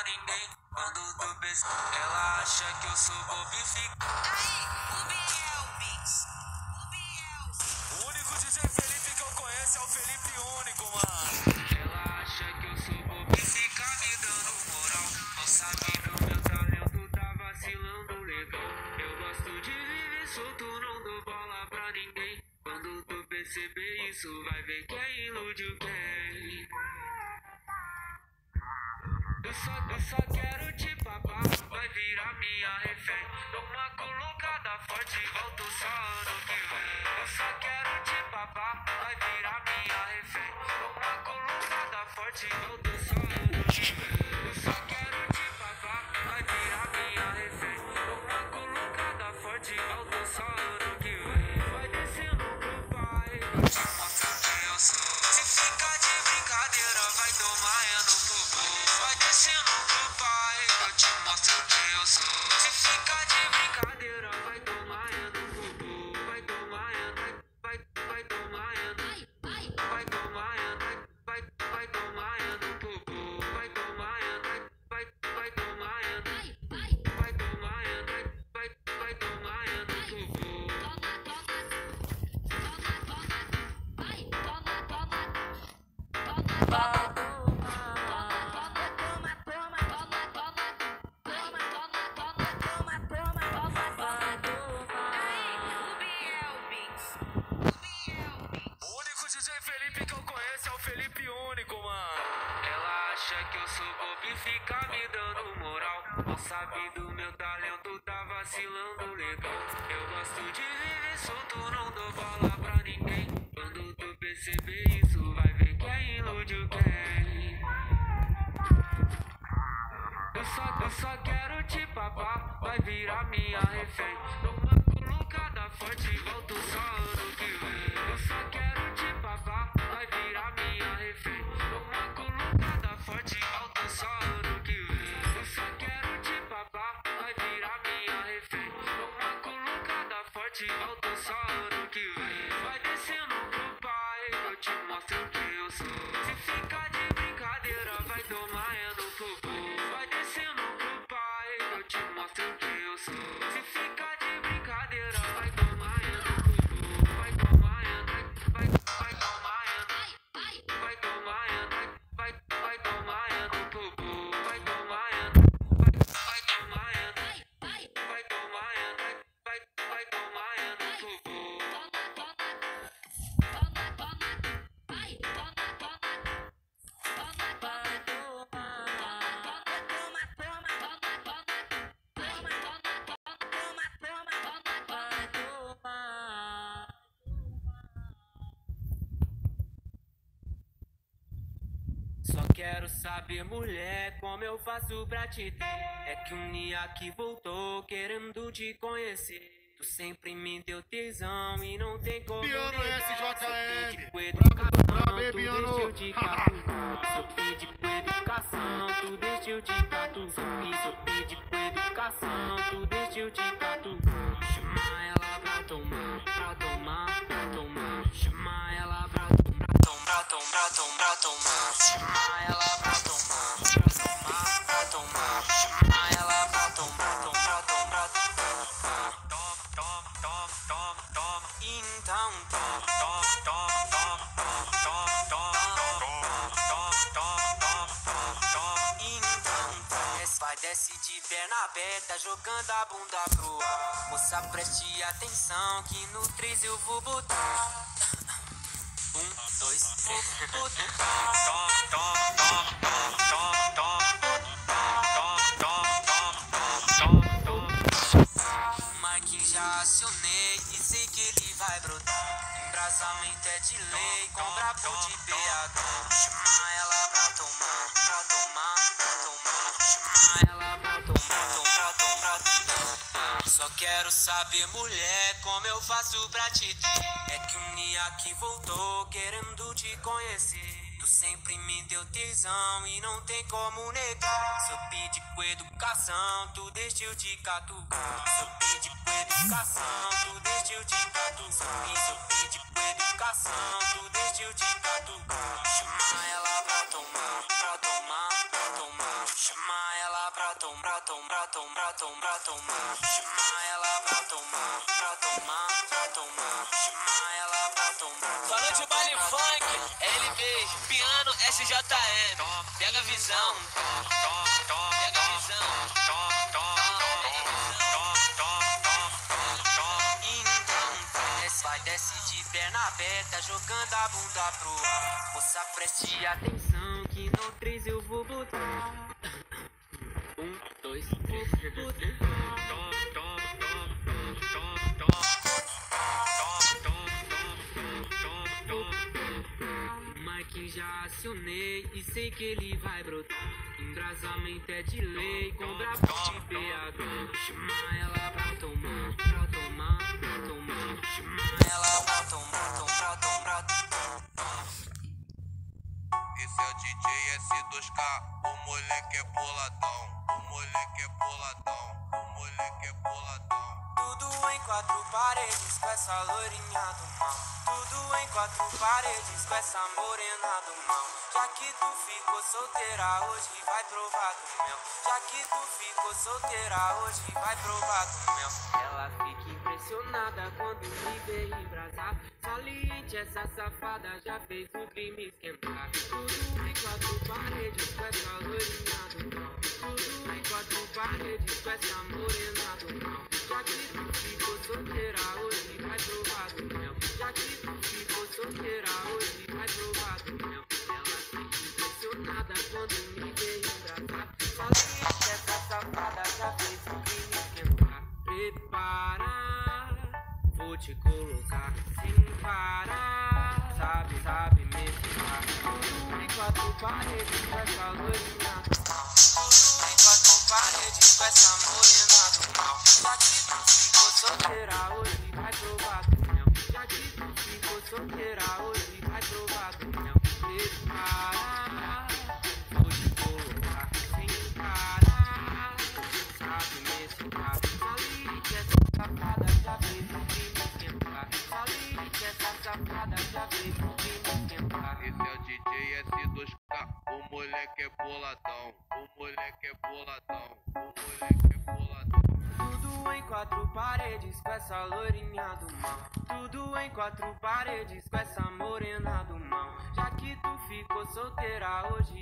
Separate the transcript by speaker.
Speaker 1: ninguém. Quando tu pensa, ela acha que eu sou bobo e fica.
Speaker 2: Aí, o Biel Mix. O Biel.
Speaker 3: O único DJ Felipe que eu conheço é o Felipe Único, mano.
Speaker 1: Ela acha que eu sou bobo e fica me dando moral. Não sabe do meu talento, tá vacilando legal. Eu gosto de viver solto, não dou bola pra ninguém. Quando tu perceber isso, vai ver quem iludiu quem. Eu só quero te papar, vai virar minha refém. Dou uma colocada forte, volto só ano que vem. Eu só quero te papar, vai virar minha refém. Dou uma colocada forte, volto só ano que vem. Eu só quero te papar, vai virar minha refém. Dou uma colocada forte, volto só ano que vem. Vai descendo pro pai, eu te mostro quem eu sou. Se fica de brincadeira, vai tomar no bubu. Vai descendo pro pai, eu te mostro quem eu sou. Se fica de brincadeira, vai tomar no bubu. Vai tomar vai tomar vai tomar vai tomar no bubu. Vai tomar vai tomar vai tomar vai tomar no bubu.
Speaker 3: O único DJ Felipe que eu conheço é o Felipe Único, mano.
Speaker 1: Ela acha que eu sou bobo e fica me dando moral. Não sabe do meu talento, tá vacilando legal. Eu gosto de viver solto, não dou bola pra ninguém. Quando tu perceber isso, vai ver quem iludiu quem. Eu só quero te papar, vai virar minha refém. Dou uma colocada forte, volto só ano que vem. Eu só quero te papar, vai virar minha refém. Dou uma colocada forte, volto só ano que vem. Eu só quero te papar, vai virar minha refém. Dou uma colocada forte, volto só ano que vem. Vai descendo pro pai, eu te mostro quem eu sou. Se fica de brincadeira, vai tomar no bubu. Vai descendo pro pai, eu te mostro quem eu sou. Se fica de brincadeira, vai tomar no bubu. Vai tomar vai tomar vai tomar vai tomar no bubu. Vai tomar vai tomar vai tomar vai tomar no bubu. Só quero saber, mulher, como eu faço pra te ter. É que um dia que voltou querendo te conhecer. Tu sempre me deu tesão e não tem como
Speaker 4: Piano SJN.
Speaker 1: com educação, tu
Speaker 4: Piano.
Speaker 1: deixa eu de catu. Sou pedi com educação, tu deixa eu de catu. Sou pedi com educação, tu deixa eu de catu. Chama ela pra tomar, pra tomar, pra tomar. Chama ela pra tomar, pra tomar, pra tomar. Chama ela pra tomar, pra tomar, pra tomar. Chama ela pra tomar, pra tomar, pra tomar. Toma, toma, toma, toma. Então toma, toma, toma, toma, toma, toma, toma, toma. Então toma. Vai desce de perna aberta, jogando a bunda pro ar. Moça, preste atenção que no 3 eu vou botar. 1, 2, 3, toma, toma, toma, toma, toma, toma, toma, toma. Mike já acionei e sei que ele vai brotar. Embrasamento é de lei, com brabo de BH. Chama ela pra tomar, pra tomar, pra tomar. Chama ela pra tomar, pra tomar, pra tomar. Só quero saber, mulher, como eu faço pra te ter. É que um dia que voltou querendo te conhecer. Tu sempre me deu tesão e não tem como negar. Sou pedi com educação, tu deixa eu de catucar. Sou pedi com educação, tu deixa eu de catucar. Sou pedi com educação, tu deixa eu de catucar. Chama ela pra tomar, pra tomar, pra tomar. Chama ela tomar. Chama ela pra tomar, chama ela pra tomar.
Speaker 5: Falou de baile funk, LB, piano, SJM. Pega a visão, pega a visão.
Speaker 1: Vai, desce de perna aberta, jogando a bunda pro ar. Moça, preste atenção que no 3 eu vou botar. 1, 2, 3, vou botar. Mike já acionei e sei que ele vai brotar. Embrasamento é de lei, com brabo de BH. Chama ela pra tomar, chama ela pra tomar.
Speaker 3: Esse é o DJ S2K, o moleque é boladão. O moleque é boladão, o moleque é boladão.
Speaker 1: Tudo em 4 paredes com essa loirinha do mal. Tudo em 4 paredes com essa morena do mal. Já que tu ficou solteira hoje vai provar do mel. Já que tu ficou solteira hoje vai provar do mel. Ela fica impressionada quando me vê embrasar. Saliente, essa safada já fez o crime esquentar. Tudo em 4 paredes com essa loirinha do mal. Tudo em 4 paredes com essa morena do mal. Já que tu ficou solteira hoje vai provar do mel. Já que tu ficou solteira hoje vai provar do mel. Ela fica impressionada quando me vê embrasar. Saliente, essa safada já fez o crime esquentar. Prepara, vou te colocar sem parar. Sabe mesclar. Tudo em 4 paredes com essa loirinha do mal. Tudo em 4 paredes com essa morena do mal. Já que tu ficou solteira hoje vai provar do mel. Já que tu ficou solteira hoje vai provar do mel. Prepara, vou te colocar sem parar. Sabe mesclar. Saliente, essa safada já fez o crime esquentar. Saliente, essa safada já fez o crime esquentar.
Speaker 3: Esse é o DJ S2K, o moleque é boladão. O moleque é boladão, o moleque é boladão.
Speaker 1: Tudo em 4 paredes com essa loirinha do mal. Tudo em 4 paredes com essa morena do mal. Já que tu ficou solteira hoje